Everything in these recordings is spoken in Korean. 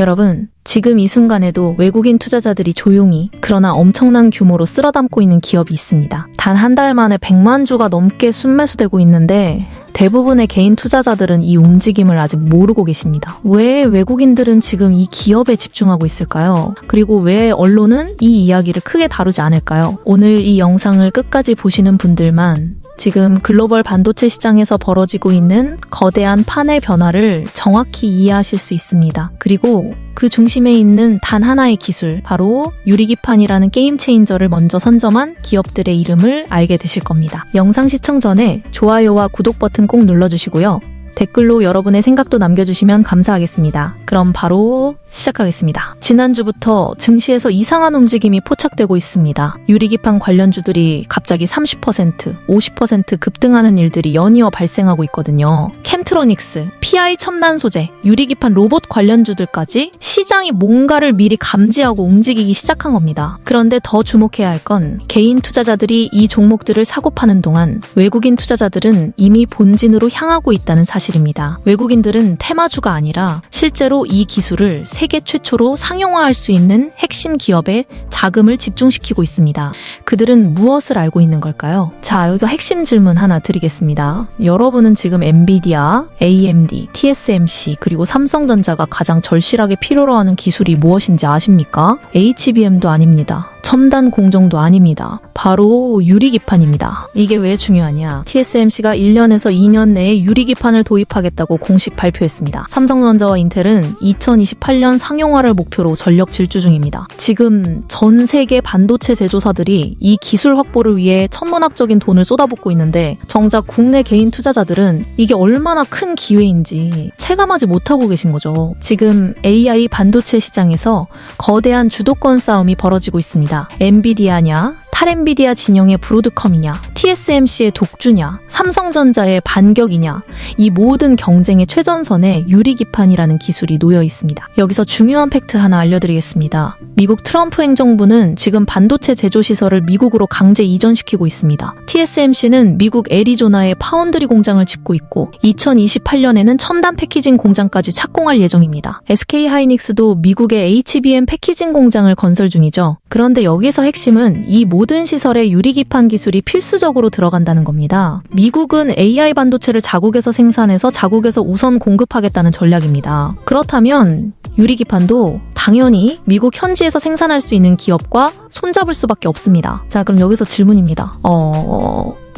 여러분, 지금 이 순간에도 외국인 투자자들이 조용히 그러나 엄청난 규모로 쓸어담고 있는 기업이 있습니다. 단 한 달 만에 100만 주가 넘게 순매수되고 있는데 대부분의 개인 투자자들은 이 움직임을 아직 모르고 계십니다. 왜 외국인들은 지금 이 기업에 집중하고 있을까요? 그리고 왜 언론은 이 이야기를 크게 다루지 않을까요? 오늘 이 영상을 끝까지 보시는 분들만 지금 글로벌 반도체 시장에서 벌어지고 있는 거대한 판의 변화를 정확히 이해하실 수 있습니다. 그리고 그 중심에 있는 단 하나의 기술, 바로 유리기판이라는 게임 체인저를 먼저 선점한 기업들의 이름을 알게 되실 겁니다. 영상 시청 전에 좋아요와 구독 버튼 꼭 눌러주시고요. 댓글로 여러분의 생각도 남겨주시면 감사하겠습니다. 그럼 바로 시작하겠습니다. 지난주부터 증시에서 이상한 움직임이 포착되고 있습니다. 유리기판 관련주들이 갑자기 30%, 50% 급등하는 일들이 연이어 발생하고 있거든요. 캠트로닉스, PI 첨단 소재, 유리기판 로봇 관련주들까지 시장이 뭔가를 미리 감지하고 움직이기 시작한 겁니다. 그런데 더 주목해야 할 건 개인 투자자들이 이 종목들을 사고 파는 동안 외국인 투자자들은 이미 본진으로 향하고 있다는 사실입니다. 외국인들은 테마주가 아니라 실제로 이 기술을 세계 최초로 상용화할 수 있는 핵심 기업에 자금을 집중시키고 있습니다. 그들은 무엇을 알고 있는 걸까요? 자, 여기서 핵심 질문 하나 드리겠습니다. 여러분은 지금 엔비디아, AMD, TSMC 그리고 삼성전자가 가장 절실하게 필요로 하는 기술이 무엇인지 아십니까? HBM도 아닙니다. 첨단 공정도 아닙니다. 바로 유리기판입니다. 이게 왜 중요하냐? TSMC가 1년에서 2년 내에 유리기판을 도입하겠다고 공식 발표했습니다. 삼성전자와 인텔은 2028년 상용화를 목표로 전력 질주 중입니다. 지금 전 세계 반도체 제조사들이 이 기술 확보를 위해 천문학적인 돈을 쏟아붓고 있는데 정작 국내 개인 투자자들은 이게 얼마나 큰 기회인지 체감하지 못하고 계신 거죠. 지금 AI 반도체 시장에서 거대한 주도권 싸움이 벌어지고 있습니다. 엔비디아냐, 탈엔비디아 진영의 브로드컴이냐, TSMC의 독주냐, 삼성전자의 반격이냐, 이 모든 경쟁의 최전선에 유리기판이라는 기술이 놓여 있습니다. 여기서 중요한 팩트 하나 알려드리겠습니다. 미국 트럼프 행정부는 지금 반도체 제조시설을 미국으로 강제 이전시키고 있습니다. TSMC는 미국 애리조나에 파운드리 공장을 짓고 있고 2028년에는 첨단 패키징 공장까지 착공할 예정입니다. SK하이닉스도 미국의 HBM 패키징 공장을 건설 중이죠. 그런데 여기서 핵심은 이 모든 시설에 유리기판 기술이 필수적으로 들어간다는 겁니다. 미국은 AI 반도체를 자국에서 생산해서 자국에서 우선 공급하겠다는 전략입니다. 그렇다면 유리기판도 당연히 미국 현지에서 생산할 수 있는 기업과 손잡을 수밖에 없습니다. 자, 그럼 여기서 질문입니다.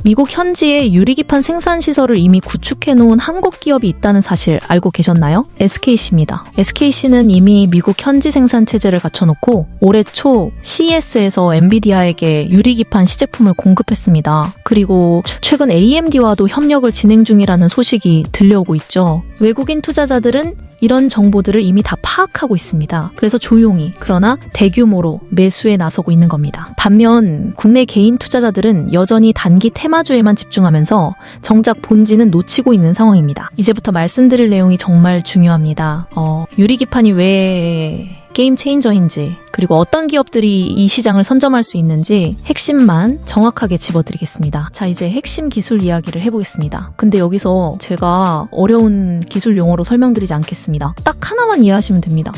미국 현지에 유리기판 생산 시설을 이미 구축해놓은 한국 기업이 있다는 사실 알고 계셨나요? SKC입니다. SKC는 이미 미국 현지 생산 체제를 갖춰놓고 올해 초 CES에서 엔비디아에게 유리기판 시제품을 공급했습니다. 그리고 최근 AMD와도 협력을 진행 중이라는 소식이 들려오고 있죠. 외국인 투자자들은 이런 정보들을 이미 다 파악하고 있습니다. 그래서 조용히 그러나 대규모로 매수에 나서고 있는 겁니다. 반면 국내 개인 투자자들은 여전히 단기 테마주에만 집중하면서 정작 본진은 놓치고 있는 상황입니다. 이제부터 말씀드릴 내용이 정말 중요합니다. 유리기판이 왜 게임 체인저인지 그리고 어떤 기업들이 이 시장을 선점할 수 있는지 핵심만 정확하게 집어드리겠습니다. 자, 이제 핵심 기술 이야기를 해보겠습니다. 근데 여기서 제가 어려운 기술 용어로 설명드리지 않겠습니다. 딱 하나만 이해하시면 됩니다.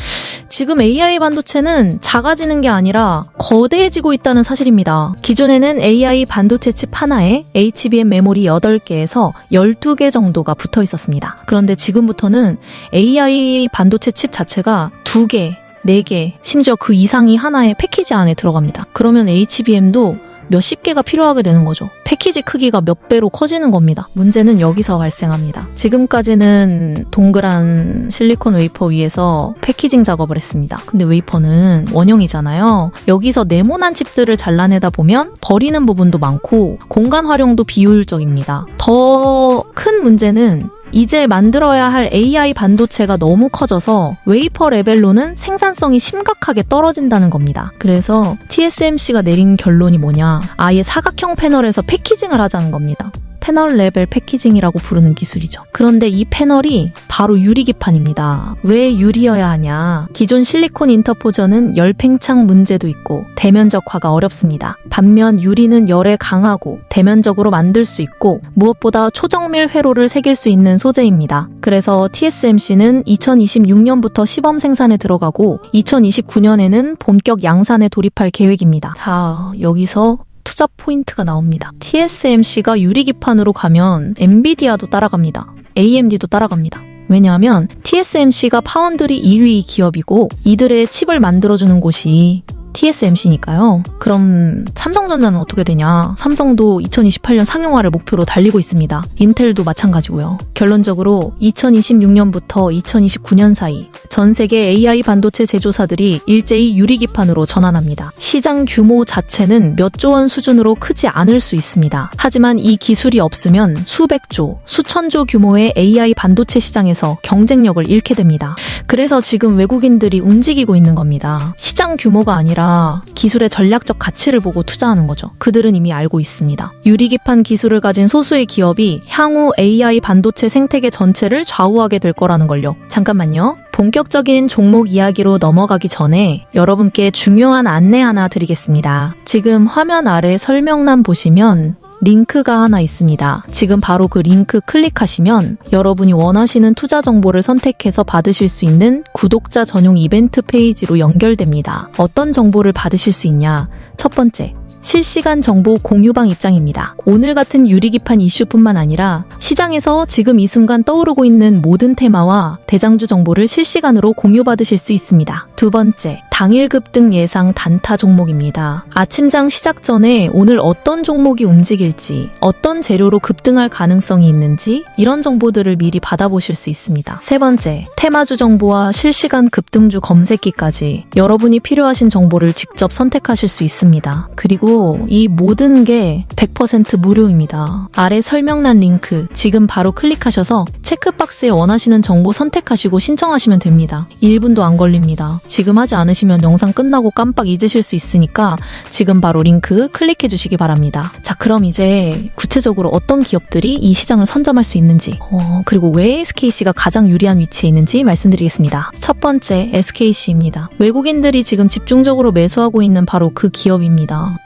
지금 AI 반도체는 작아지는 게 아니라 거대해지고 있다는 사실입니다. 기존에는 AI 반도체 칩 하나에 HBM 메모리 8개에서 12개 정도가 붙어 있었습니다. 그런데 지금부터는 AI 반도체 칩 자체가 2개, 4개, 심지어 그 이상이 하나의 패키지 안에 들어갑니다. 그러면 HBM도 몇십 개가 필요하게 되는 거죠. 패키지 크기가 몇 배로 커지는 겁니다. 문제는 여기서 발생합니다. 지금까지는 동그란 실리콘 웨이퍼 위에서 패키징 작업을 했습니다. 근데 웨이퍼는 원형이잖아요. 여기서 네모난 칩들을 잘라내다 보면 버리는 부분도 많고 공간 활용도 비효율적입니다. 더 큰 문제는 이제 만들어야 할 AI 반도체가 너무 커져서 웨이퍼 레벨로는 생산성이 심각하게 떨어진다는 겁니다. 그래서 TSMC가 내린 결론이 뭐냐? 아예 사각형 패널에서 패키징을 하자는 겁니다. 패널 레벨 패키징이라고 부르는 기술이죠. 그런데 이 패널이 바로 유리기판입니다. 왜 유리여야 하냐? 기존 실리콘 인터포저는 열 팽창 문제도 있고 대면적화가 어렵습니다. 반면 유리는 열에 강하고 대면적으로 만들 수 있고 무엇보다 초정밀 회로를 새길 수 있는 소재입니다. 그래서 TSMC는 2026년부터 시범 생산에 들어가고 2029년에는 본격 양산에 돌입할 계획입니다. 자, 여기서 투자 포인트가 나옵니다. TSMC가 유리기판으로 가면 엔비디아도 따라갑니다. AMD도 따라갑니다. 왜냐하면 TSMC가 파운드리 2위 기업이고 이들의 칩을 만들어주는 곳이 TSMC니까요. 그럼 삼성전자는 어떻게 되냐? 삼성도 2028년 상용화를 목표로 달리고 있습니다. 인텔도 마찬가지고요. 결론적으로 2026년부터 2029년 사이 전 세계 AI 반도체 제조사들이 일제히 유리기판으로 전환합니다. 시장 규모 자체는 몇 조 원 수준으로 크지 않을 수 있습니다. 하지만 이 기술이 없으면 수백조, 수천조 규모의 AI 반도체 시장에서 경쟁력을 잃게 됩니다. 그래서 지금 외국인들이 움직이고 있는 겁니다. 시장 규모가 아니라 기술의 전략적 가치를 보고 투자하는 거죠. 그들은 이미 알고 있습니다. 유리기판 기술을 가진 소수의 기업이 향후 AI 반도체 생태계 전체를 좌우하게 될 거라는 걸요. 잠깐만요. 본격적인 종목 이야기로 넘어가기 전에 여러분께 중요한 안내 하나 드리겠습니다. 지금 화면 아래 설명란 보시면 링크가 하나 있습니다. 지금 바로 그 링크 클릭하시면 여러분이 원하시는 투자 정보를 선택해서 받으실 수 있는 구독자 전용 이벤트 페이지로 연결됩니다. 어떤 정보를 받으실 수 있냐? 첫 번째, 실시간 정보 공유방 입장입니다. 오늘 같은 유리기판 이슈뿐만 아니라 시장에서 지금 이 순간 떠오르고 있는 모든 테마와 대장주 정보를 실시간으로 공유받으실 수 있습니다. 두 번째, 당일 급등 예상 단타 종목입니다. 아침장 시작 전에 오늘 어떤 종목이 움직일지, 어떤 재료로 급등할 가능성이 있는지 이런 정보들을 미리 받아보실 수 있습니다. 세 번째, 테마주 정보와 실시간 급등주 검색기까지 여러분이 필요하신 정보를 직접 선택하실 수 있습니다. 그리고 이 모든 게 100% 무료입니다. 아래 설명란 링크 지금 바로 클릭하셔서 체크박스에 원하시는 정보 선택하시고 신청하시면 됩니다. 1분도 안 걸립니다. 지금 하지 않으시면 영상 끝나고 깜빡 잊으실 수 있으니까 지금 바로 링크 클릭해 주시기 바랍니다. 자, 그럼 이제 구체적으로 어떤 기업들이 이 시장을 선점할 수 있는지 그리고 왜 SKC가 가장 유리한 위치에 있는지 말씀드리겠습니다. 첫 번째, SKC입니다. 외국인들이 지금 집중적으로 매수하고 있는 바로 그 기업입니다.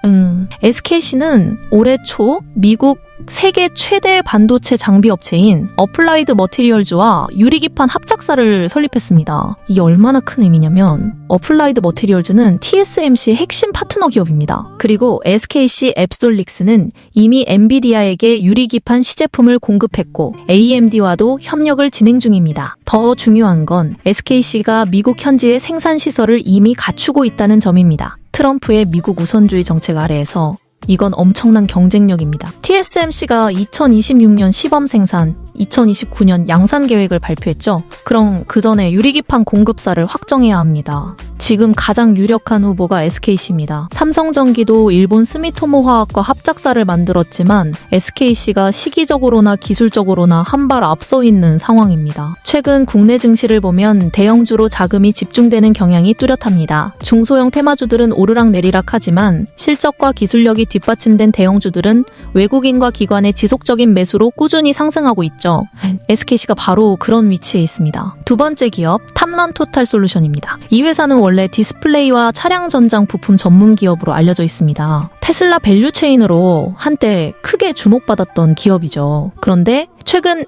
SKC는 올해 초 미국 세계 최대 반도체 장비 업체인 어플라이드 머티리얼즈와 유리기판 합작사를 설립했습니다. 이게 얼마나 큰 의미냐면 어플라이드 머티리얼즈는 TSMC의 핵심 파트너 기업입니다. 그리고 SKC 앱솔릭스는 이미 엔비디아에게 유리기판 시제품을 공급했고 AMD와도 협력을 진행 중입니다. 더 중요한 건 SKC가 미국 현지의 생산 시설을 이미 갖추고 있다는 점입니다. 트럼프의 미국 우선주의 정책 아래에서 이건 엄청난 경쟁력입니다. TSMC가 2026년 시범 생산, 2029년 양산 계획을 발표했죠. 그럼 그 전에 유리기판 공급사를 확정해야 합니다. 지금 가장 유력한 후보가 SKC입니다. 삼성전기도 일본 스미토모 화학과 합작사를 만들었지만 SKC가 시기적으로나 기술적으로나 한 발 앞서 있는 상황입니다. 최근 국내 증시를 보면 대형주로 자금이 집중되는 경향이 뚜렷합니다. 중소형 테마주들은 오르락내리락 하지만 실적과 기술력이 뒷받침된 대형주들은 외국인과 기관의 지속적인 매수로 꾸준히 상승하고 있죠. SKC가 바로 그런 위치에 있습니다. 두 번째 기업, 탐런 토탈 솔루션입니다. 이 회사는 원래 디스플레이와 차량 전장 부품 전문 기업으로 알려져 있습니다. 테슬라 밸류체인으로 한때 크게 주목받았던 기업이죠. 그런데 최근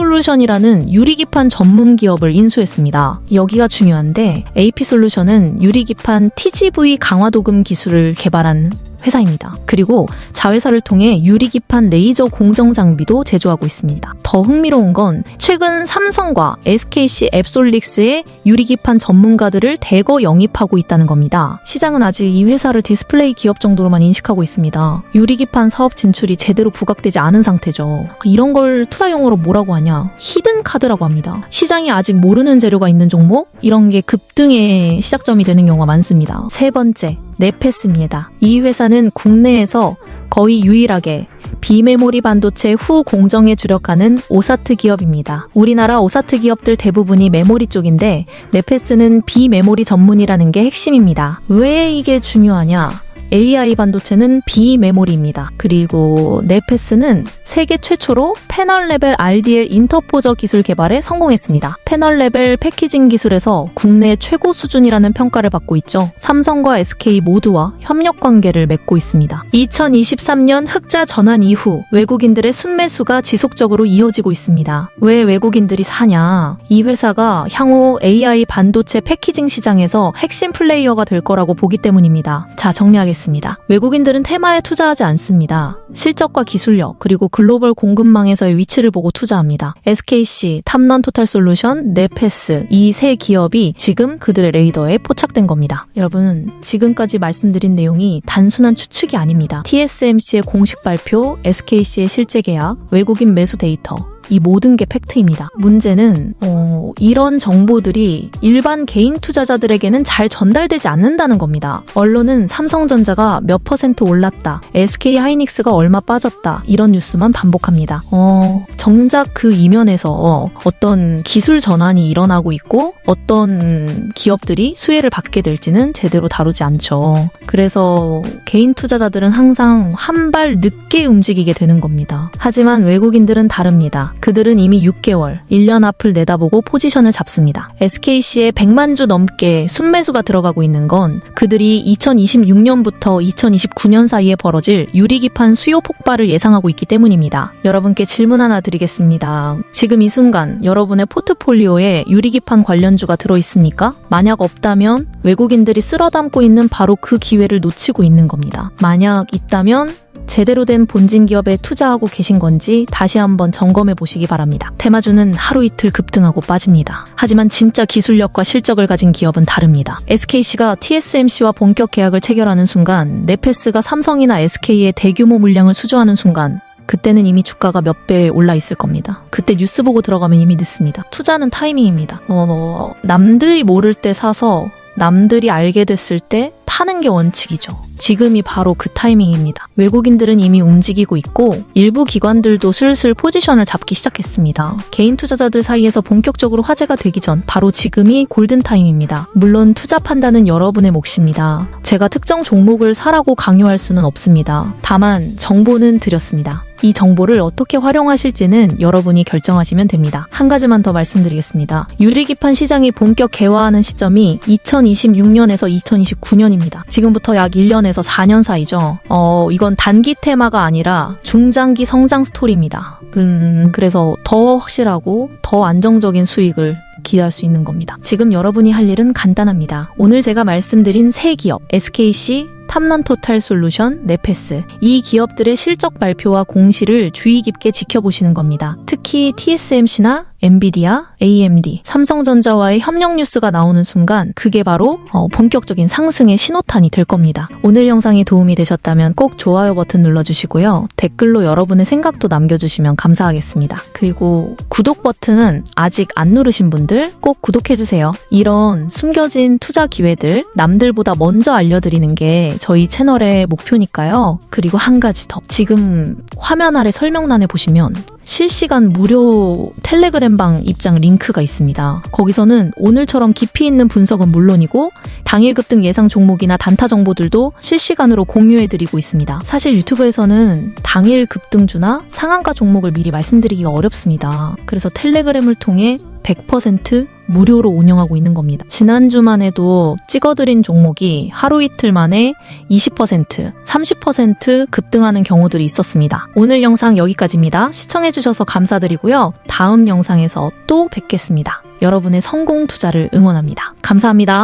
AP솔루션이라는 유리기판 전문 기업을 인수했습니다. 여기가 중요한데 AP솔루션은 유리기판 TGV 강화도금 기술을 개발한 회사입니다. 그리고 자회사를 통해 유리기판 레이저 공정 장비도 제조하고 있습니다. 더 흥미로운 건 최근 삼성과 SKC 앱솔릭스의 유리기판 전문가들을 대거 영입하고 있다는 겁니다. 시장은 아직 이 회사를 디스플레이 기업 정도로만 인식하고 있습니다. 유리기판 사업 진출이 제대로 부각되지 않은 상태죠. 이런 걸 투자용어로 뭐라고 하냐? 히든 카드라고 합니다. 시장이 아직 모르는 재료가 있는 종목? 이런 게 급등의 시작점이 되는 경우가 많습니다. 세 번째, 네페스입니다. 이 회사는 국내에서 거의 유일하게 비메모리 반도체 후 공정에 주력하는 오사트 기업입니다. 우리나라 오사트 기업들 대부분이 메모리 쪽인데 네페스는 비메모리 전문이라는 게 핵심입니다. 왜 이게 중요하냐? AI 반도체는 비메모리입니다. 그리고 네페스는 세계 최초로 패널 레벨 RDL 인터포저 기술 개발에 성공했습니다. 패널 레벨 패키징 기술에서 국내 최고 수준이라는 평가를 받고 있죠. 삼성과 SK 모두와 협력 관계를 맺고 있습니다. 2023년 흑자 전환 이후 외국인들의 순매수가 지속적으로 이어지고 있습니다. 왜 외국인들이 사냐? 이 회사가 향후 AI 반도체 패키징 시장에서 핵심 플레이어가 될 거라고 보기 때문입니다. 자, 정리하겠습니다. 외국인들은 테마에 투자하지 않습니다. 실적과 기술력, 그리고 글로벌 공급망에서의 위치를 보고 투자합니다. SKC, 탐런토탈솔루션, 네페스 이 세 기업이 지금 그들의 레이더에 포착된 겁니다. 여러분, 지금까지 말씀드린 내용이 단순한 추측이 아닙니다. TSMC의 공식 발표, SKC의 실제 계약, 외국인 매수 데이터, 이 모든 게 팩트입니다. 문제는 이런 정보들이 일반 개인 투자자들에게는 잘 전달되지 않는다는 겁니다. 언론은 삼성전자가 몇 % 올랐다, SK하이닉스가 얼마 빠졌다, 이런 뉴스만 반복합니다. 정작 그 이면에서 어떤 기술 전환이 일어나고 있고 어떤 기업들이 수혜를 받게 될지는 제대로 다루지 않죠. 그래서 개인 투자자들은 항상 한 발 늦게 움직이게 되는 겁니다. 하지만 외국인들은 다릅니다. 그들은 이미 6개월, 1년 앞을 내다보고 포지션을 잡습니다. SKC에 100만 주 넘게 순매수가 들어가고 있는 건 그들이 2026년부터 2029년 사이에 벌어질 유리기판 수요 폭발을 예상하고 있기 때문입니다. 여러분께 질문 하나 드리겠습니다. 지금 이 순간 여러분의 포트폴리오에 유리기판 관련주가 들어있습니까? 만약 없다면 외국인들이 쓸어담고 있는 바로 그 기회를 놓치고 있는 겁니다. 만약 있다면 제대로 된 본진 기업에 투자하고 계신 건지 다시 한번 점검해 보시기 바랍니다. 테마주는 하루 이틀 급등하고 빠집니다. 하지만 진짜 기술력과 실적을 가진 기업은 다릅니다. SKC가 TSMC와 본격 계약을 체결하는 순간, 네페스가 삼성이나 SK의 대규모 물량을 수주하는 순간, 그때는 이미 주가가 몇 배 올라 있을 겁니다. 그때 뉴스 보고 들어가면 이미 늦습니다. 투자는 타이밍입니다. 남들이 모를 때 사서 남들이 알게 됐을 때 파는 게 원칙이죠. 지금이 바로 그 타이밍입니다. 외국인들은 이미 움직이고 있고 일부 기관들도 슬슬 포지션을 잡기 시작했습니다. 개인 투자자들 사이에서 본격적으로 화제가 되기 전 바로 지금이 골든타임입니다. 물론 투자 판단은 여러분의 몫입니다. 제가 특정 종목을 사라고 강요할 수는 없습니다. 다만 정보는 드렸습니다. 이 정보를 어떻게 활용하실지는 여러분이 결정하시면 됩니다. 한 가지만 더 말씀드리겠습니다. 유리기판 시장이 본격 개화하는 시점이 2026년에서 2029년입니다. 지금부터 약 1년에서 4년 사이죠. 이건 단기 테마가 아니라 중장기 성장 스토리입니다. 그래서 더 확실하고 더 안정적인 수익을 기대할 수 있는 겁니다. 지금 여러분이 할 일은 간단합니다. 오늘 제가 말씀드린 세 기업, SKC, 탐런토탈솔루션, 네페스, 이 기업들의 실적 발표와 공시를 주의 깊게 지켜보시는 겁니다. 특히 TSMC나 엔비디아, AMD, 삼성전자와의 협력 뉴스가 나오는 순간 그게 바로 본격적인 상승의 신호탄이 될 겁니다. 오늘 영상이 도움이 되셨다면 꼭 좋아요 버튼 눌러주시고요. 댓글로 여러분의 생각도 남겨주시면 감사하겠습니다. 그리고 구독 버튼은 아직 안 누르신 분들 꼭 구독해주세요. 이런 숨겨진 투자 기회들 남들보다 먼저 알려드리는 게 저희 채널의 목표니까요. 그리고 한 가지 더. 지금 화면 아래 설명란에 보시면 실시간 무료 텔레그램방 입장 링크가 있습니다. 거기서는 오늘처럼 깊이 있는 분석은 물론이고 당일 급등 예상 종목이나 단타 정보들도 실시간으로 공유해드리고 있습니다. 사실 유튜브에서는 당일 급등주나 상한가 종목을 미리 말씀드리기가 어렵습니다. 그래서 텔레그램을 통해 100% 무료로 운영하고 있는 겁니다. 지난주만 해도 찍어드린 종목이 하루 이틀 만에 20%, 30% 급등하는 경우들이 있었습니다. 오늘 영상 여기까지입니다. 시청해주셔서 감사드리고요. 다음 영상에서 또 뵙겠습니다. 여러분의 성공 투자를 응원합니다. 감사합니다.